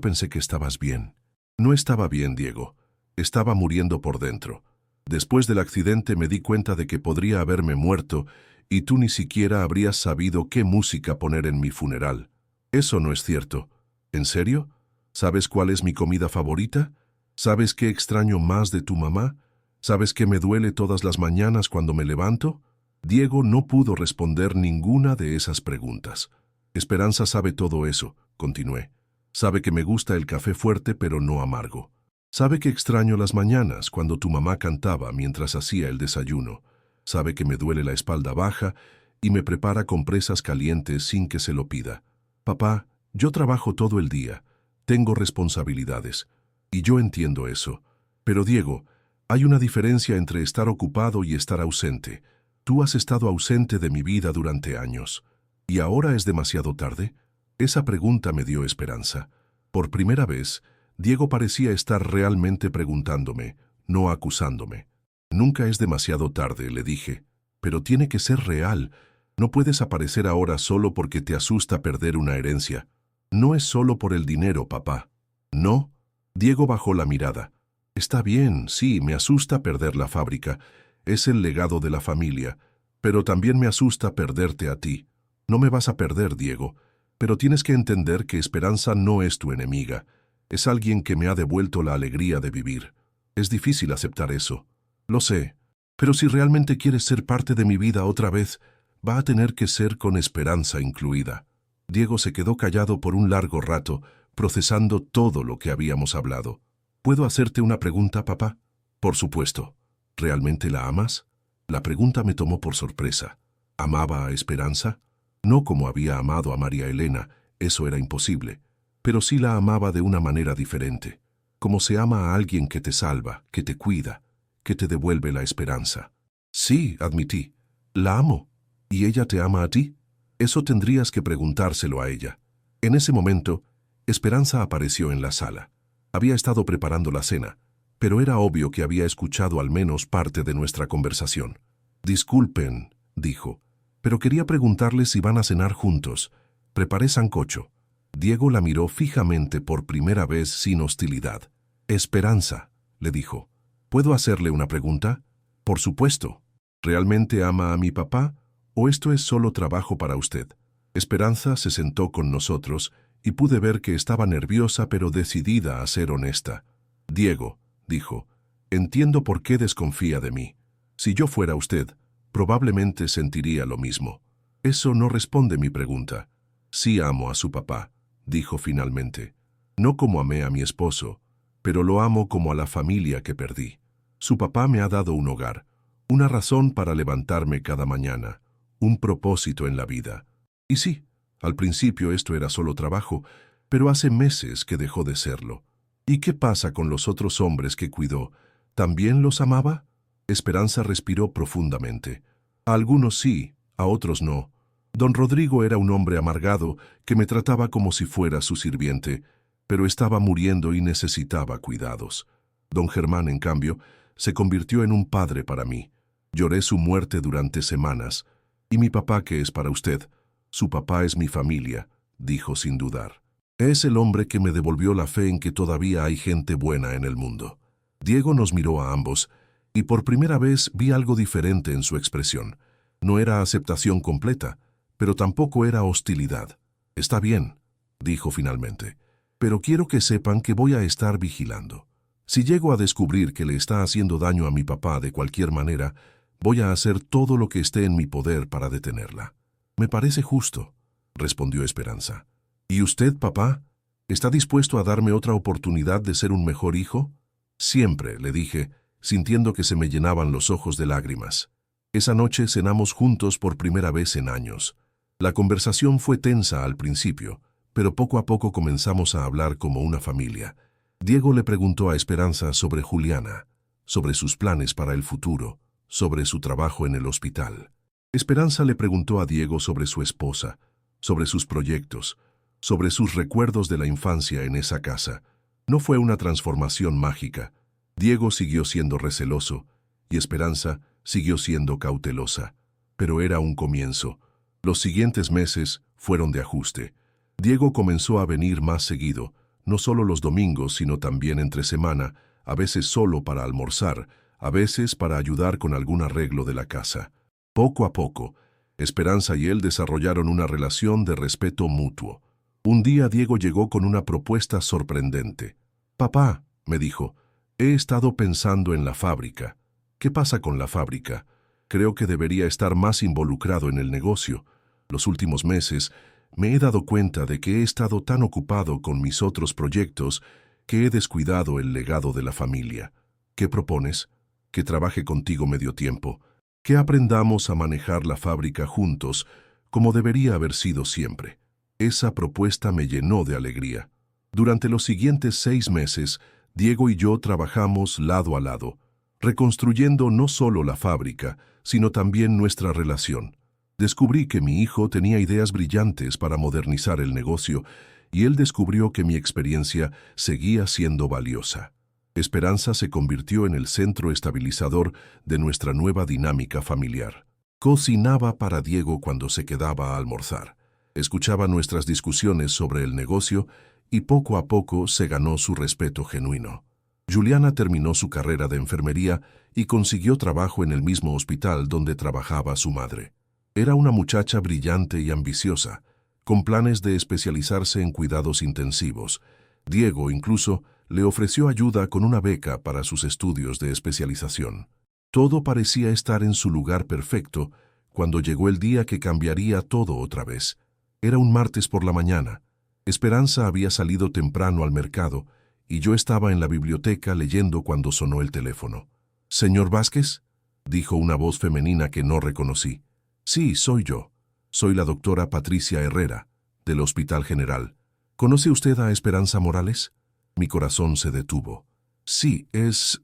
pensé que estabas bien». «No estaba bien, Diego. Estaba muriendo por dentro. Después del accidente me di cuenta de que podría haberme muerto y tú ni siquiera habrías sabido qué música poner en mi funeral». «Eso no es cierto». «¿En serio? ¿Sabes cuál es mi comida favorita? ¿Sabes qué extraño más de tu mamá? ¿Sabes qué me duele todas las mañanas cuando me levanto?». Diego no pudo responder ninguna de esas preguntas. «Esperanza sabe todo eso», continué. «Sabe que me gusta el café fuerte pero no amargo. Sabe que extraño las mañanas cuando tu mamá cantaba mientras hacía el desayuno. Sabe que me duele la espalda baja y me prepara compresas calientes sin que se lo pida. Papá, yo trabajo todo el día. Tengo responsabilidades. Y yo entiendo eso. Pero Diego, hay una diferencia entre estar ocupado y estar ausente. Tú has estado ausente de mi vida durante años. ¿Y ahora es demasiado tarde?». Esa pregunta me dio esperanza. Por primera vez, Diego parecía estar realmente preguntándome, no acusándome. «Nunca es demasiado tarde», le dije, «pero tiene que ser real. No puedes aparecer ahora solo porque te asusta perder una herencia. No es solo por el dinero, papá». «¿No?». Diego bajó la mirada. «Está bien, sí, me asusta perder la fábrica. Es el legado de la familia. Pero también me asusta perderte a ti. No me vas a perder, Diego. Pero tienes que entender que Esperanza no es tu enemiga. Es alguien que me ha devuelto la alegría de vivir. Es difícil aceptar eso. Lo sé. Pero si realmente quieres ser parte de mi vida otra vez, va a tener que ser con Esperanza incluida. Diego se quedó callado por un largo rato, procesando todo lo que habíamos hablado. ¿Puedo hacerte una pregunta, papá? Por supuesto. ¿Realmente la amas? La pregunta me tomó por sorpresa. ¿Amaba a Esperanza? No como había amado a María Elena, eso era imposible. Pero sí la amaba de una manera diferente. Como se ama a alguien que te salva, que te cuida, que te devuelve la esperanza. Sí, admití. La amo. ¿Y ella te ama a ti? Eso tendrías que preguntárselo a ella. En ese momento, Esperanza apareció en la sala. Había estado preparando la cena, pero era obvio que había escuchado al menos parte de nuestra conversación. Disculpen, dijo, pero quería preguntarles si van a cenar juntos. Preparé sancocho. Diego la miró fijamente por primera vez sin hostilidad. Esperanza, le dijo, ¿puedo hacerle una pregunta? Por supuesto. ¿Realmente ama a mi papá? ¿O esto es solo trabajo para usted? Esperanza se sentó con nosotros y pude ver que estaba nerviosa pero decidida a ser honesta. Diego, dijo, entiendo por qué desconfía de mí. Si yo fuera usted, probablemente sentiría lo mismo. Eso no responde mi pregunta. Sí amo a su papá, dijo finalmente. No como amé a mi esposo, pero lo amo como a la familia que perdí. Su papá me ha dado un hogar, una razón para levantarme cada mañana, un propósito en la vida. Y sí, al principio esto era solo trabajo, pero hace meses que dejó de serlo. ¿Y qué pasa con los otros hombres que cuidó? ¿También los amaba? Esperanza respiró profundamente. A algunos sí, a otros no. Don Rodrigo era un hombre amargado que me trataba como si fuera su sirviente, pero estaba muriendo y necesitaba cuidados. Don Germán, en cambio, se convirtió en un padre para mí. Lloré su muerte durante semanas. Y mi papá, que es para usted, su papá es mi familia, dijo sin dudar. Es el hombre que me devolvió la fe en que todavía hay gente buena en el mundo. Diego nos miró a ambos, y por primera vez vi algo diferente en su expresión. No era aceptación completa, pero tampoco era hostilidad. Está bien, dijo finalmente, pero quiero que sepan que voy a estar vigilando. Si llego a descubrir que le está haciendo daño a mi papá de cualquier manera, voy a hacer todo lo que esté en mi poder para detenerla. Me parece justo, respondió Esperanza. ¿Y usted, papá, está dispuesto a darme otra oportunidad de ser un mejor hijo? Siempre, le dije, sintiendo que se me llenaban los ojos de lágrimas. Esa noche cenamos juntos por primera vez en años. La conversación fue tensa al principio, pero poco a poco comenzamos a hablar como una familia. Diego le preguntó a Esperanza sobre Juliana, sobre sus planes para el futuro, sobre su trabajo en el hospital. Esperanza le preguntó a Diego sobre su esposa, sobre sus proyectos, sobre sus recuerdos de la infancia en esa casa. No fue una transformación mágica. Diego siguió siendo receloso y Esperanza siguió siendo cautelosa. Pero era un comienzo. Los siguientes meses fueron de ajuste. Diego comenzó a venir más seguido, no solo los domingos, sino también entre semana, a veces solo para almorzar, a veces para ayudar con algún arreglo de la casa. Poco a poco, Esperanza y él desarrollaron una relación de respeto mutuo. Un día Diego llegó con una propuesta sorprendente. «Papá», me dijo, «he estado pensando en la fábrica». «¿Qué pasa con la fábrica?» «Creo que debería estar más involucrado en el negocio. Los últimos meses me he dado cuenta de que he estado tan ocupado con mis otros proyectos que he descuidado el legado de la familia. ¿Qué propones? Que trabaje contigo medio tiempo. Que aprendamos a manejar la fábrica juntos, como debería haber sido siempre». Esa propuesta me llenó de alegría. Durante los siguientes 6 meses, Diego y yo trabajamos lado a lado, reconstruyendo no solo la fábrica, sino también nuestra relación. Descubrí que mi hijo tenía ideas brillantes para modernizar el negocio, y él descubrió que mi experiencia seguía siendo valiosa. Esperanza se convirtió en el centro estabilizador de nuestra nueva dinámica familiar. Cocinaba para Diego cuando se quedaba a almorzar. Escuchaba nuestras discusiones sobre el negocio y poco a poco se ganó su respeto genuino. Juliana terminó su carrera de enfermería y consiguió trabajo en el mismo hospital donde trabajaba su madre. Era una muchacha brillante y ambiciosa, con planes de especializarse en cuidados intensivos. Diego incluso le ofreció ayuda con una beca para sus estudios de especialización. Todo parecía estar en su lugar perfecto cuando llegó el día que cambiaría todo otra vez. Era un martes por la mañana. Esperanza había salido temprano al mercado y yo estaba en la biblioteca leyendo cuando sonó el teléfono. «¿Señor Vázquez?», dijo una voz femenina que no reconocí. «Sí, soy yo. Soy la doctora Patricia Herrera, del Hospital General. ¿Conoce usted a Esperanza Morales?». Mi corazón se detuvo. «Sí, es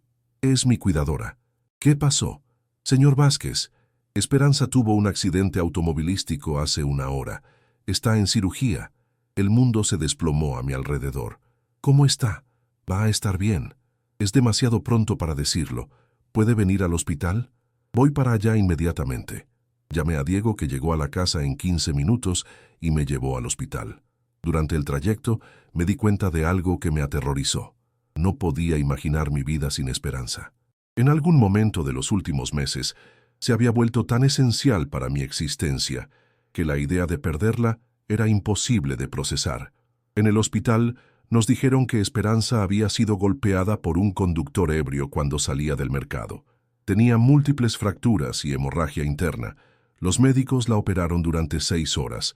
mi cuidadora». «¿Qué pasó?». «Señor Vázquez, Esperanza tuvo un accidente automovilístico hace una hora. Está en cirugía». El mundo se desplomó a mi alrededor. «¿Cómo está?». «Va a estar bien». «Es demasiado pronto para decirlo. ¿Puede venir al hospital?». «Voy para allá inmediatamente». Llamé a Diego, que llegó a la casa en 15 minutos y me llevó al hospital. Durante el trayecto me di cuenta de algo que me aterrorizó. No podía imaginar mi vida sin Esperanza. En algún momento de los últimos meses se había vuelto tan esencial para mi existencia que la idea de perderla era imposible de procesar. En el hospital nos dijeron que Esperanza había sido golpeada por un conductor ebrio cuando salía del mercado. Tenía múltiples fracturas y hemorragia interna. Los médicos la operaron durante 6 horas.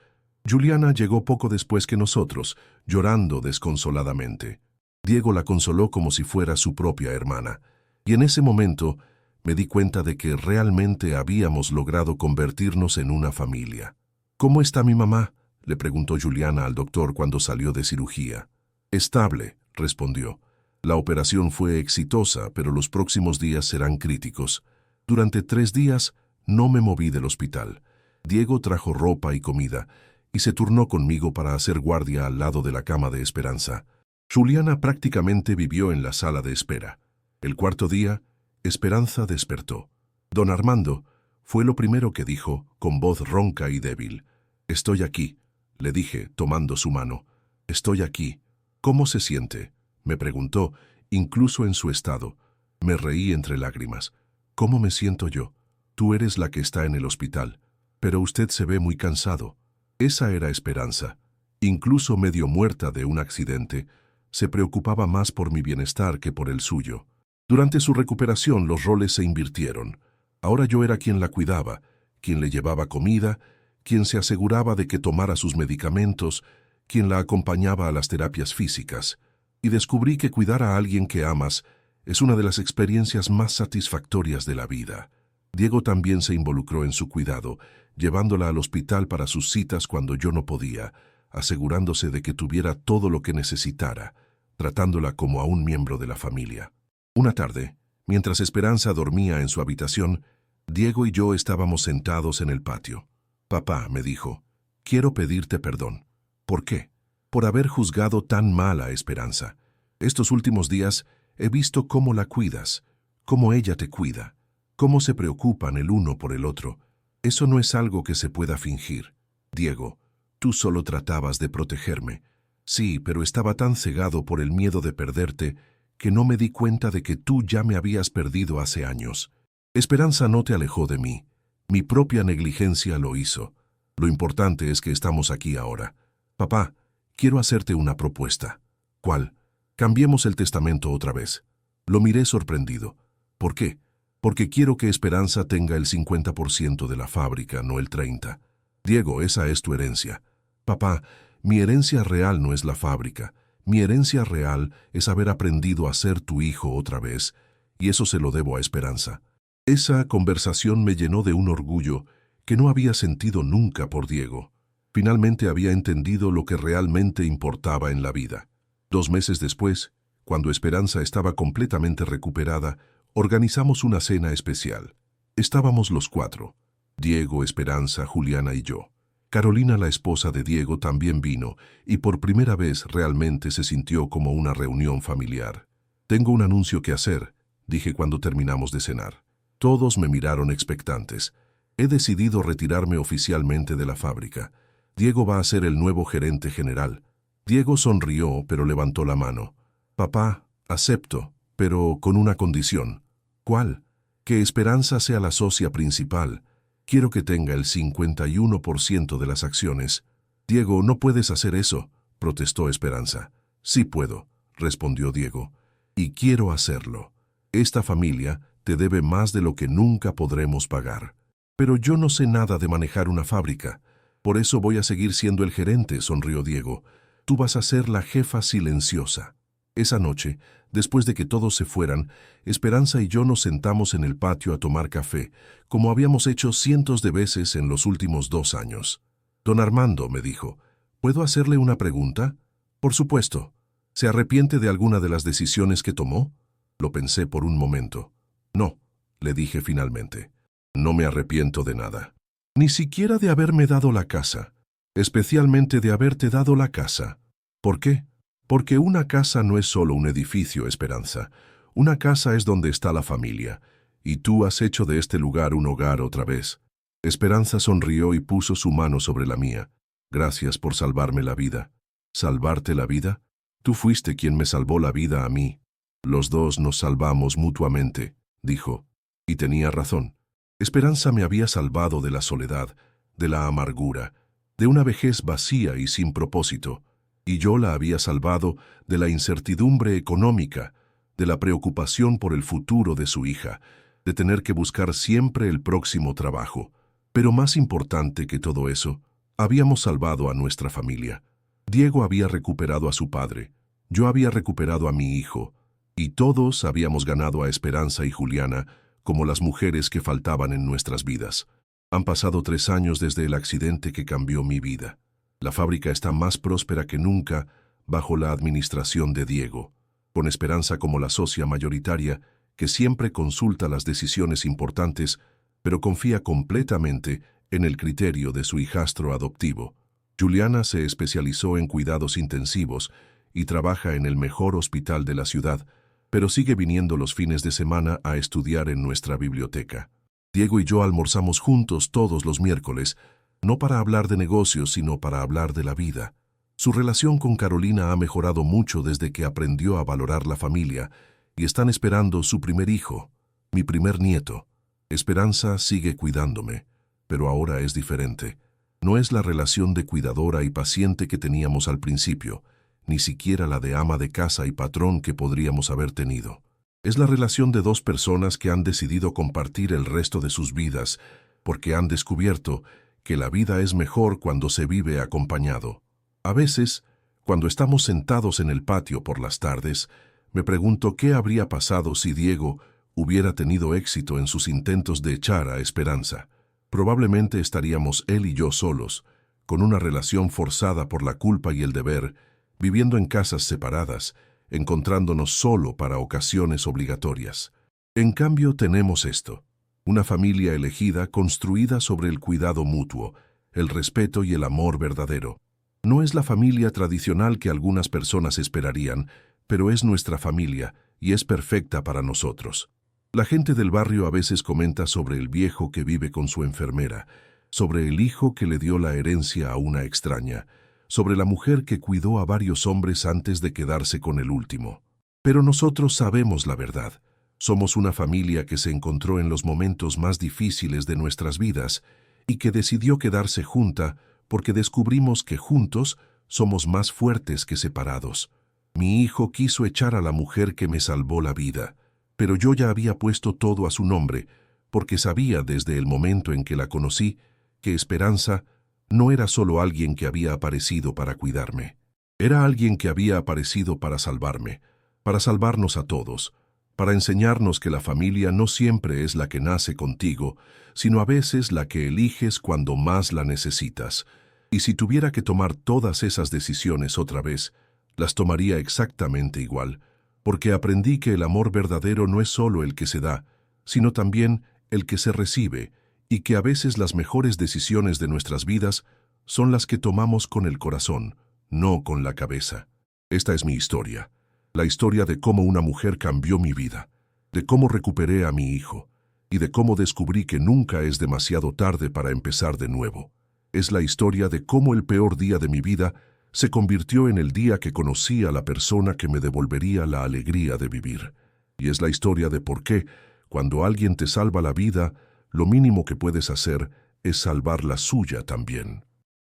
Juliana llegó poco después que nosotros, llorando desconsoladamente. Diego la consoló como si fuera su propia hermana. Y en ese momento me di cuenta de que realmente habíamos logrado convertirnos en una familia. «¿Cómo está mi mamá?», le preguntó Juliana al doctor cuando salió de cirugía. «Estable», respondió. «La operación fue exitosa, pero los próximos días serán críticos. Durante 3 días no me moví del hospital. Diego trajo ropa y comida y se turnó conmigo para hacer guardia al lado de la cama de Esperanza. Juliana prácticamente vivió en la sala de espera. El 4.º día, Esperanza despertó. Don Armando fue lo primero que dijo, con voz ronca y débil. «Estoy aquí», le dije, tomando su mano. «Estoy aquí». «¿Cómo se siente?», me preguntó, incluso en su estado. Me reí entre lágrimas. «¿Cómo me siento yo? Tú eres la que está en el hospital. Pero usted se ve muy cansado». Esa era Esperanza. Incluso medio muerta de un accidente, se preocupaba más por mi bienestar que por el suyo. Durante su recuperación los roles se invirtieron. Ahora yo era quien la cuidaba, quien le llevaba comida, quien se aseguraba de que tomara sus medicamentos, quien la acompañaba a las terapias físicas. Y descubrí que cuidar a alguien que amas es una de las experiencias más satisfactorias de la vida. Diego también se involucró en su cuidado, llevándola al hospital para sus citas cuando yo no podía, asegurándose de que tuviera todo lo que necesitara, tratándola como a un miembro de la familia. Una tarde, mientras Esperanza dormía en su habitación, Diego y yo estábamos sentados en el patio. «Papá», me dijo, «quiero pedirte perdón». «¿Por qué?». «Por haber juzgado tan mal a Esperanza. Estos últimos días he visto cómo la cuidas, cómo ella te cuida, cómo se preocupan el uno por el otro. Eso no es algo que se pueda fingir. Diego, tú solo tratabas de protegerme. Sí, pero estaba tan cegado por el miedo de perderte que no me di cuenta de que tú ya me habías perdido hace años. Esperanza no te alejó de mí. Mi propia negligencia lo hizo. Lo importante es que estamos aquí ahora. Papá, quiero hacerte una propuesta». «¿Cuál?». «Cambiemos el testamento otra vez». Lo miré sorprendido. «¿Por qué?». «Porque quiero que Esperanza tenga el 50% de la fábrica, no el 30%. Diego, esa es tu herencia». «Papá, mi herencia real no es la fábrica. Mi herencia real es haber aprendido a ser tu hijo otra vez, y eso se lo debo a Esperanza». Esa conversación me llenó de un orgullo que no había sentido nunca por Diego. Finalmente había entendido lo que realmente importaba en la vida. 2 meses después, cuando Esperanza estaba completamente recuperada, organizamos una cena especial. Estábamos los 4, Diego, Esperanza, Juliana y yo. Carolina, la esposa de Diego, también vino, y por primera vez realmente se sintió como una reunión familiar. «Tengo un anuncio que hacer», dije cuando terminamos de cenar. Todos me miraron expectantes. «He decidido retirarme oficialmente de la fábrica. Diego va a ser el nuevo gerente general». Diego sonrió, pero levantó la mano. «Papá, acepto, pero con una condición». «¿Cuál?». «Que Esperanza sea la socia principal. Quiero que tenga el 51% de las acciones». Diego, no puedes hacer eso, protestó Esperanza. Sí puedo, respondió Diego, y quiero hacerlo. Esta familia te debe más de lo que nunca podremos pagar. Pero yo no sé nada de manejar una fábrica. Por eso voy a seguir siendo el gerente, sonrió Diego. Tú vas a ser la jefa silenciosa. Esa noche, después de que todos se fueran, Esperanza y yo nos sentamos en el patio a tomar café, como habíamos hecho cientos de veces en los últimos 2 años. Don Armando, me dijo, ¿puedo hacerle una pregunta? Por supuesto. ¿Se arrepiente de alguna de las decisiones que tomó? Lo pensé por un momento. No, le dije finalmente. No me arrepiento de nada. Ni siquiera de haberme dado la casa. Especialmente de haberte dado la casa. ¿Por qué? Porque una casa no es solo un edificio, Esperanza. Una casa es donde está la familia. Y tú has hecho de este lugar un hogar otra vez. Esperanza sonrió y puso su mano sobre la mía. Gracias por salvarme la vida. ¿Salvarte la vida? Tú fuiste quien me salvó la vida a mí. Los dos nos salvamos mutuamente, dijo. Y tenía razón. Esperanza me había salvado de la soledad, de la amargura, de una vejez vacía y sin propósito, y yo la había salvado de la incertidumbre económica, de la preocupación por el futuro de su hija, de tener que buscar siempre el próximo trabajo. Pero más importante que todo eso, habíamos salvado a nuestra familia. Diego había recuperado a su padre, yo había recuperado a mi hijo, y todos habíamos ganado a Esperanza y Juliana como las mujeres que faltaban en nuestras vidas. Han pasado 3 años desde el accidente que cambió mi vida. La fábrica está más próspera que nunca bajo la administración de Diego, con Esperanza como la socia mayoritaria que siempre consulta las decisiones importantes, pero confía completamente en el criterio de su hijastro adoptivo. Juliana se especializó en cuidados intensivos y trabaja en el mejor hospital de la ciudad, pero sigue viniendo los fines de semana a estudiar en nuestra biblioteca. Diego y yo almorzamos juntos todos los miércoles, no para hablar de negocios, sino para hablar de la vida. Su relación con Carolina ha mejorado mucho desde que aprendió a valorar la familia, y están esperando su primer hijo, mi primer nieto. Esperanza sigue cuidándome, pero ahora es diferente. No es la relación de cuidadora y paciente que teníamos al principio, ni siquiera la de ama de casa y patrón que podríamos haber tenido. Es la relación de 2 personas que han decidido compartir el resto de sus vidas, porque han descubierto que la vida es mejor cuando se vive acompañado. A veces, cuando estamos sentados en el patio por las tardes, me pregunto qué habría pasado si Diego hubiera tenido éxito en sus intentos de echar a Esperanza. Probablemente estaríamos él y yo solos, con una relación forzada por la culpa y el deber, viviendo en casas separadas, encontrándonos solo para ocasiones obligatorias. En cambio tenemos esto, una familia elegida construida sobre el cuidado mutuo, el respeto y el amor verdadero. No es la familia tradicional que algunas personas esperarían, pero es nuestra familia y es perfecta para nosotros. La gente del barrio a veces comenta sobre el viejo que vive con su enfermera, sobre el hijo que le dio la herencia a una extraña, sobre la mujer que cuidó a varios hombres antes de quedarse con el último. Pero nosotros sabemos la verdad. Somos una familia que se encontró en los momentos más difíciles de nuestras vidas y que decidió quedarse junta porque descubrimos que juntos somos más fuertes que separados. Mi hijo quiso echar a la mujer que me salvó la vida, pero yo ya había puesto todo a su nombre, porque sabía desde el momento en que la conocí que Esperanza no era solo alguien que había aparecido para cuidarme. Era alguien que había aparecido para salvarme, para salvarnos a todos, para enseñarnos que la familia no siempre es la que nace contigo, sino a veces la que eliges cuando más la necesitas. Y si tuviera que tomar todas esas decisiones otra vez, las tomaría exactamente igual, porque aprendí que el amor verdadero no es solo el que se da, sino también el que se recibe, y que a veces las mejores decisiones de nuestras vidas son las que tomamos con el corazón, no con la cabeza. Esta es mi historia, la historia de cómo una mujer cambió mi vida, de cómo recuperé a mi hijo, y de cómo descubrí que nunca es demasiado tarde para empezar de nuevo. Es la historia de cómo el peor día de mi vida se convirtió en el día que conocí a la persona que me devolvería la alegría de vivir. Y es la historia de por qué, cuando alguien te salva la vida, lo mínimo que puedes hacer es salvar la suya también.